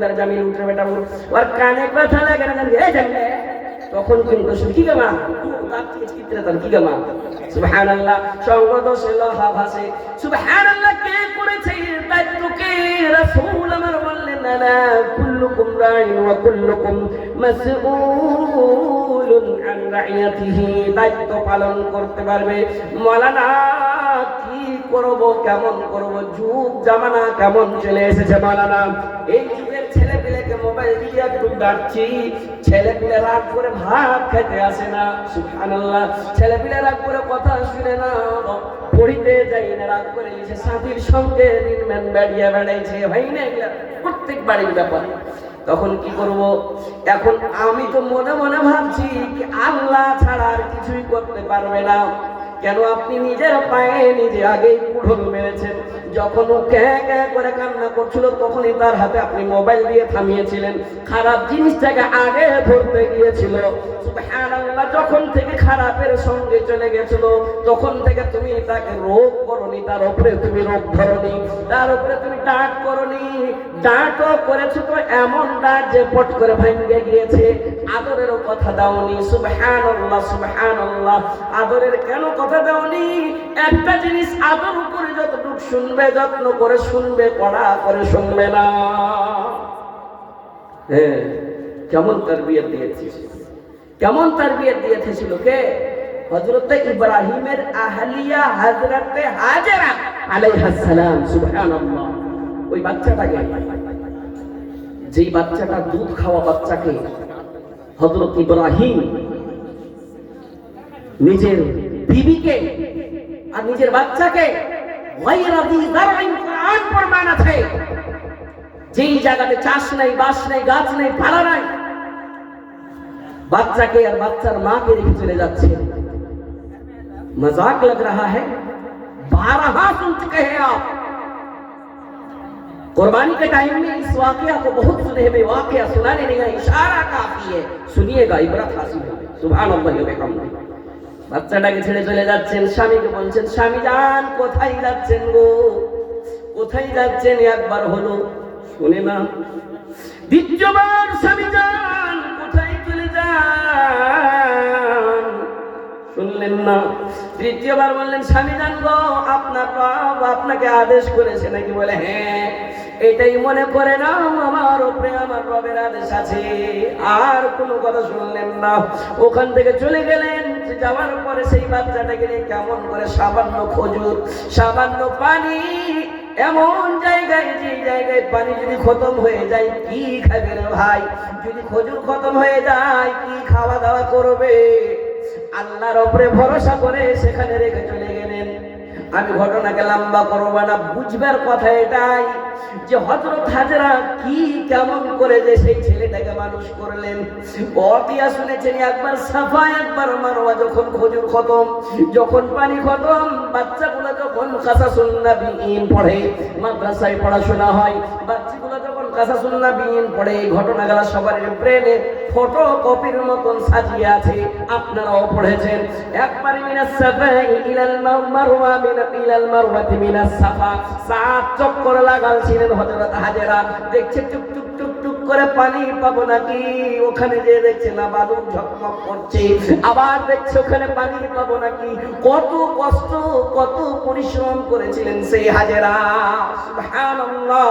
उधर जमीन उठ रहे बेटा और काने पर था लगे ना ये जंगले তখন কিন্তু কি গামা তার চিত্রে তার কি গামা সুবহানাল্লাহ সঙ্গ দোষে লোহা ভাসে সুবহানাল্লাহ কে করেছে দায়িত্বকে রাসূল আমার বললেন না কুল্লুকুম রাইন ওয়া কুল্লুকুম মাসউলুন আন রাইয়াতিহি দায়িত্ব পালন করতে পারবে মাওলানা কি করব কেমন করব যুগ জামানা কেমন চলে এসেছে মাওলানা এই যুগের ছেলেপিলেকে মোবাইল দিয়ে একটু ডাকছি ছেলেপিলে রাত করে ভাত খেতে আসে না সুবহানাল্লাহ ছেলেপিলে রাত করে কথা শুনে না পড়িতে যাই না রাত করে এসে সাথীর সঙ্গে নির্মেন বেড়িয়ে বেড়াইছে ভাই না এগুলা প্রত্যেক বাড়ির ব্যাপার তখন কি করব এখন আমি তো মনে মনে ভাবছি কি আল্লাহ ছাড়া আর কিছুই করতে পারবে না কেন আপনি নিজের পায়ে নিজে আগেই কুড়ুল মেরেছেন যখন ও ক্যাঁ ক্যাঁ করে কান্না করছিল তখনই তার হাতে আপনি মোবাইল দিয়ে থামিয়েছিলেন খারাপ জিনিসটাকে আগে ধরতে গিয়েছিল সুবহানাল্লাহ যখন থেকে খারাপের সঙ্গে চলে গেছিল তখন থেকে তুমি তাকে রোগ করনি তার উপরে তুমি রোগ ধরনি তার উপরে তুমি ডাঁট করনি ডাঁটও করেছো তো এমন ডাঁট যে পট করে ভেঙে গিয়েছে আদরেরও কথা দাওনি সুবহানাল্লাহ সুবহানাল্লাহ আদরের কেন কথা দাওনি একটা জিনিস আদর করে যতটুকু শুনবে যত্ন করে শুনবে পড়া করে শুনবে না হ্যাঁ কেমন তারবিয়ত দিয়েছিস কেমন তারবিয়ত দিয়েছিল কে হযরত ইব্রাহিমের আহলিয়া হযরত হাজেরা আলাইহিস সালাম সুবহানাল্লাহ ওই বাচ্চাটাকে যেই বাচ্চাটা দুধ খাওয়া বাচ্চাকে হযরত ইব্রাহিম নিজের বিবিকে আর নিজের বাচ্চাকে গায়রাদি যারইন কুরআন প্রমাণ আছে যেই জায়গাতে চাষ নাই বাস নাই গাছ নাই পালা নাই बच्चा के और बच्चा माँ के लेके चले जाते हैं मजाक लग रहा है 12 सुन चुके हैं आप कुर्बानी के टाइम में इस वाकया को बहुत सुने में वाकया सुनाने नहीं है इशारा काफी है सुनिएगा इबरत हासिल होगी सुभान अल्लाह व बिहम्दिही বাচ্চাটাকে ছেড়ে চলে যাচ্ছেন স্বামীকে বলছেন স্বামী জান কোথায় যাচ্ছেন গো কোথায় যাচ্ছেন একবার হলো শুনে না দ্বিতীয়বার স্বামী জান কোথায় চলে যান শুনলেন না তৃতীয়বার বললেন স্বামী জান গো আপনার বাবা আপনাকে আদেশ করেছে নাকি বলে হ্যাঁ এটাই মনে করে না আমার উপরে আমার রবের আদেশ আছে আর কোনো কথা শুনলেন না ওখান থেকে চলে গেলেন যাওয়ার পরে সেই বাচ্চাটাকে নিয়ে কেমন করে সামান্য খজুর সামান্য পানি এমন জায়গায় যে জায়গায় পানি যদি খতম হয়ে যায় কি খাবে রে ভাই যদি খজুর খতম হয়ে যায় কি খাওয়া দাওয়া করবে আল্লাহর উপরে ভরসা করে সেখানে রেখে চলে গেলেন আমি ঘটনাকে লম্বা করব না বুঝবার কথা এটাই যে হযরত হাজেরা কি কেমন করে যে সেই ছেলেটাকে মানুষ করলেন ওয়াকিয়া শুনেছেন একবার সাফা একবার মারওয়া যখন খজুর খতম যখন পানি খতম বাচ্চাগুলো যখন কাসাসুন নবীন পড়ে মাদ্রাসায় পড়াশোনা হয় বাচ্চাগুলো যখন কাসাসুন নবীন পড়ে ঘটনাগুলো সবার ব্রেনে ফটোকপির মতন সাজিয়ে আছে আপনারাও পড়েছেন একবার মিনাস সাফা ইলাল মারওয়া ইলাল মারওয়াতি মিনাস সাফা 7 চক্কর লাগালছিলেন হযরত হাজেরা দেখছে টুক টুক টুক টুক করে পানি পাবো নাকি ওখানে যে দেখছে না বালু ঝকমক করছে আবার দেখছে ওখানে পানি পাবো নাকি কত কষ্ট কত পরিশ্রম করেছিলেন সেই হাজেরা সুবহানাল্লাহ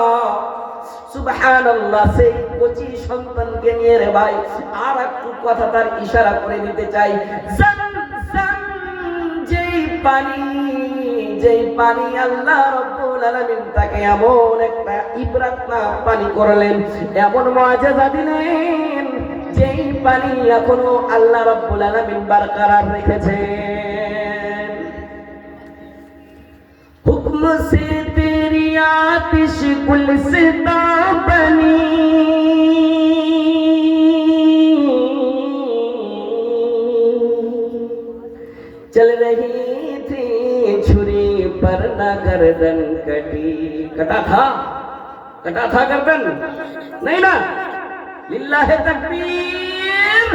সুবহানাল্লাহ সেই কচি সন্তানকে নিয়ে রে ভাই আর একটু কথা তার ইশারা করে দিতে চাই যেই পানি আল্লাহ রাব্বুল আলামিন তাকে এমন একটা ইবরাত না পানি করলেন এমন মুআজিজা দিলেন যেই পানি এখনো আল্লাহ রাব্বুল আলামিন বরকরার রেখেছেন হুকম সে তেরি আতিশ গুলসিতা বনি चल रही थी छुरी पर न गर्दन कटी कटा था गर्दन नहीं ना लिल्लाह तकबीर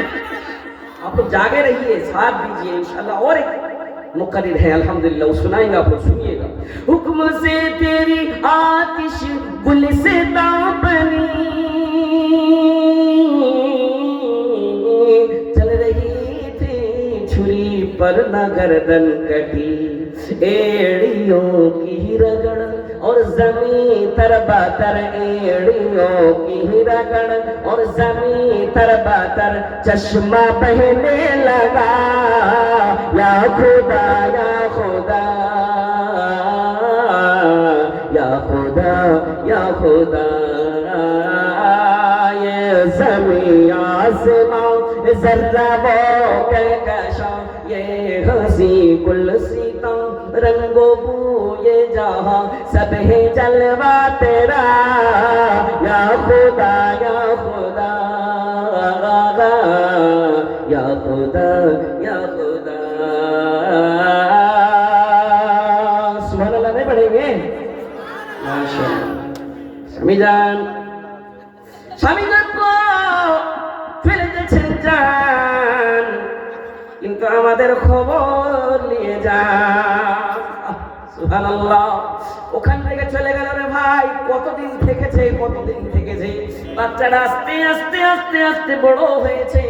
आप लोग जागे रहिए साथ दीजिए इंशाल्लाह और एक मुकर्रिर है अल्हम्दुलिल्लाह वो सुनाएंगे आप लोग सुनिएगा हुक्म से तेरी आतिश गुलसिता बनी पर न गर्दन कटी, एड़ियों की रगड़ और जमीन तरबातर, एड़ियों की रगड़ और जमीन तरबातर, चश्मा बहने लगा, या खुदा या खुदा या खुदा या खुदा। ये ज़मीन आसमां ज़र्रा वो कहकशां, ये हंसी गुलसिता रंगो बू ये जहां, सब है जलवा तेरा, या खुदा या खुदा या खुदा या खुदा। सुभान अल्लाह नहीं पढ़ेंगे? স্বামী যান, স্বামী যান গো, ফেলে দিয়েছেন যান, কিন্তু আমাদের খবর নিয়ে যান। সুবহানাল্লাহ। ওখান থেকে চলে গেল রে ভাই, কতদিন থেকেছে, কতদিন থেকেছে, বাচ্চাটা আস্তে আস্তে আস্তে আস্তে বড় হয়েছে।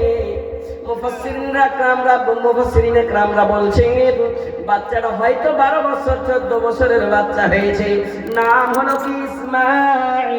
মুফাসসিরিনে কেরামরা বলছেন বাচ্চাটা হয়তো 12 বছর 14 বছরের বাচ্চা হয়েছে। নাম হলো কি ইসমাঈল।